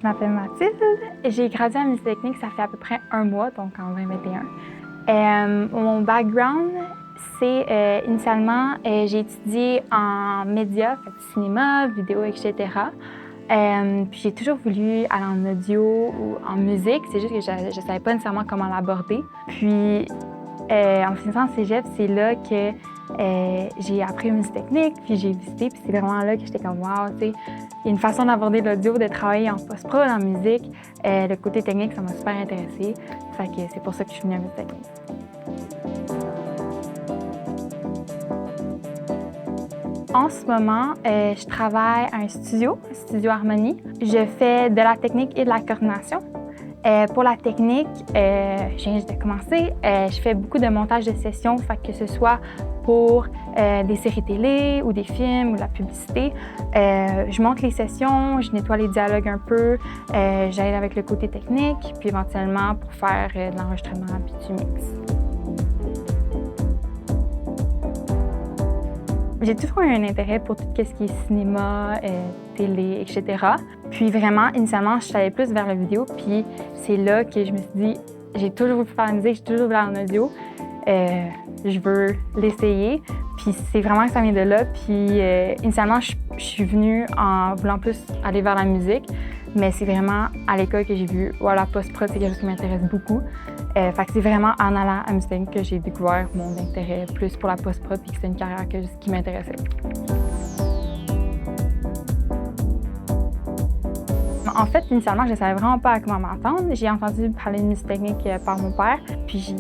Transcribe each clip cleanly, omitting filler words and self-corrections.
Je m'appelle Mathilde. J'ai gradué en musique technique, ça fait à peu près un mois, donc en 2021. Mon background, c'est initialement, j'ai étudié en médias, fait cinéma, vidéo, etc. Puis j'ai toujours voulu aller en audio ou en musique, c'est juste que je ne savais pas nécessairement comment l'aborder. Puis en finissant le cégep, c'est là que j'ai appris musique technique, puis j'ai visité, puis c'est vraiment là que j'étais comme wow, tu sais, il y a une façon d'aborder l'audio, de travailler en post-prod, en musique. Le côté technique, ça m'a super intéressée. Fait que c'est pour ça que je suis venue à musique technique. En ce moment, je travaille à un studio Harmonie. Je fais de la technique et de la coordination. Pour la technique, je viens juste de commencer. Je fais beaucoup de montage de sessions, fait que ce soit pour des séries télé ou des films ou de la publicité. Je monte les sessions, je nettoie les dialogues un peu, j'aide avec le côté technique, puis éventuellement pour faire de l'enregistrement puis du mix. J'ai toujours eu un intérêt pour tout ce qui est cinéma, télé, etc. Puis vraiment, initialement, je suis allée plus vers la vidéo, puis c'est là que je me suis dit, j'ai toujours voulu faire la musique, j'ai toujours voulu aller en audio, je veux l'essayer. Puis c'est vraiment que ça vient de là. Puis initialement, je suis venue en voulant plus aller vers la musique, mais c'est vraiment à l'école que j'ai vu, voilà, post-prod, c'est quelque chose qui m'intéresse beaucoup. Fait que c'est vraiment en allant à musique technique que j'ai découvert mon intérêt plus pour la post-prod puis que c'était une carrière qui m'intéressait. En fait, initialement, je ne savais vraiment pas à comment m'attendre. J'ai entendu parler de musique technique par mon père, puis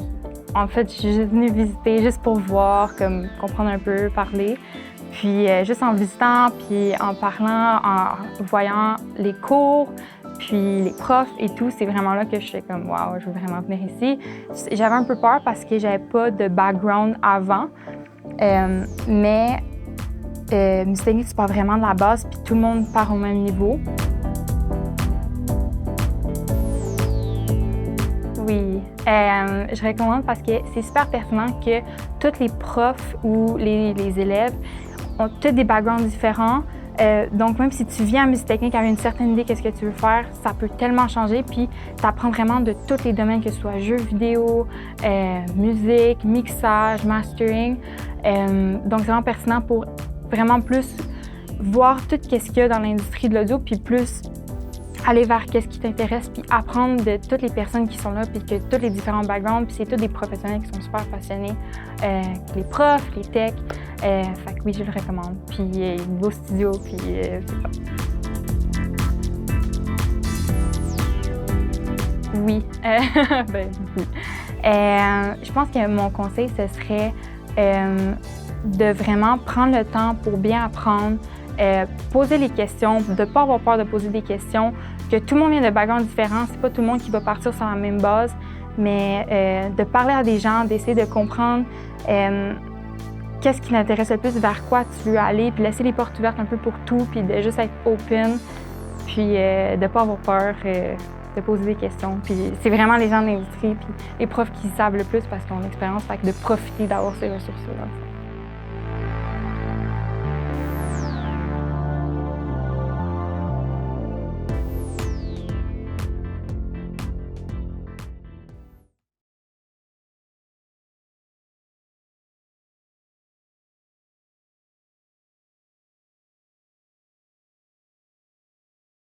en fait, je suis juste venue visiter juste pour voir, comme comprendre un peu, parler. Puis juste en visitant, puis en parlant, en voyant les cours, puis les profs et tout, c'est vraiment là que je suis comme « wow, je veux vraiment venir ici ». J'avais un peu peur parce que j'avais pas de background avant, mais musique technique, tu pars vraiment de la base, puis tout le monde part au même niveau. Oui, je recommande parce que c'est super pertinent que tous les profs ou les élèves ont tous des backgrounds différents. Donc, même si tu viens en musique technique avec une certaine idée de ce que tu veux faire, ça peut tellement changer. Puis, tu apprends vraiment de tous les domaines, que ce soit jeux vidéo, musique, mixage, mastering. Donc, c'est vraiment pertinent pour vraiment plus voir tout ce qu'il y a dans l'industrie de l'audio, puis plus aller vers ce qui t'intéresse, puis apprendre de toutes les personnes qui sont là, puis que tous les différents backgrounds, puis c'est tous des professionnels qui sont super passionnés, les profs, les techs. Fait que oui, je le recommande. Puis niveau studio, puis c'est ça. Oui, oui. Je pense que mon conseil, ce serait de vraiment prendre le temps pour bien apprendre, poser les questions, de ne pas avoir peur de poser des questions, que tout le monde vient de backgrounds différents, c'est pas tout le monde qui va partir sur la même base, mais de parler à des gens, d'essayer de comprendre qu'est-ce qui t'intéresse le plus, vers quoi tu veux aller, puis laisser les portes ouvertes un peu pour tout, puis de juste être open, puis de ne pas avoir peur de poser des questions. Puis c'est vraiment les gens de l'industrie, puis les profs qui savent le plus parce qu'ils ont l'expérience, fait que de profiter d'avoir ces ressources-là.